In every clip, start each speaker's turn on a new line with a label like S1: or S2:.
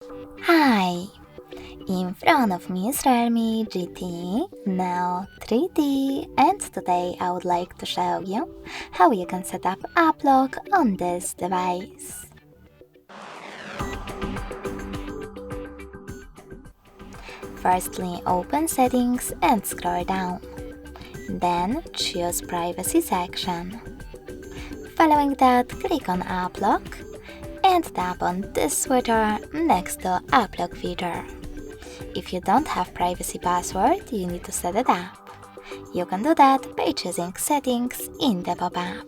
S1: Hi! In front of me is Realme GT Neo 3D, and today I would like to show you how you can set up app lock on this device. Firstly, open Settings and scroll down. Then choose Privacy section. Following that, click on App Lock and tap on this sweater next to App Lock feature. If you don't have privacy password, you need to set it up. You can do that by choosing Settings in the pop-up.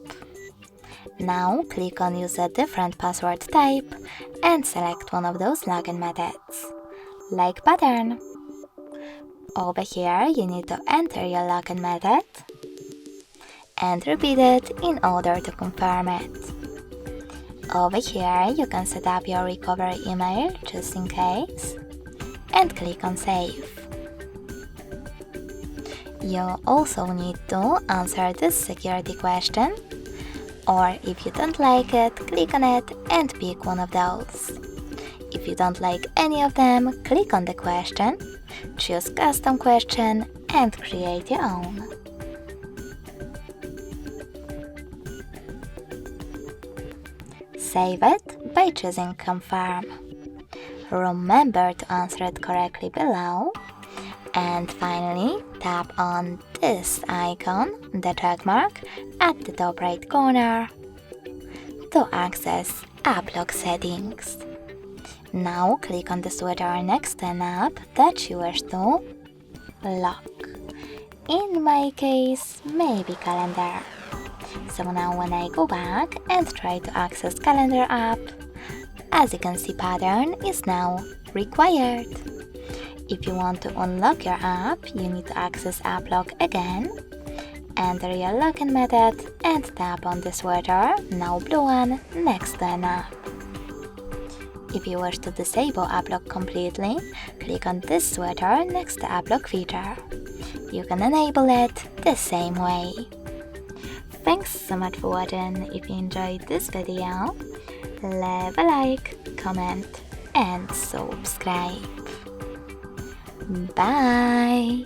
S1: Now click on Use a different password type and select one of those login methods, like pattern. Over here, you need to enter your login method and repeat it in order to confirm it. Over here, you can set up your recovery email just in case and click on Save. You also need to answer this security question, or if you don't like it, click on it and pick one of those. If you don't like any of them, click on the question, choose Custom Question and create your own. Save it by choosing Confirm. Remember to answer it correctly below. And finally, tap on this icon, the check mark, at the top right corner to access App Lock settings. Now click on the sweater next to an app that you wish to lock. In my case, maybe Calendar. So now when I go back and try to access Calendar app, as you can see, pattern is now required. If you want to unlock your app, you need to access App Lock again, enter your login method and tap on the sweater, now blue one, next to an app. If you wish to disable App Lock completely, click on this sweater next to App Lock feature. You can enable it the same way. Thanks so much for watching. If you enjoyed this video, leave a like, comment and subscribe. Bye!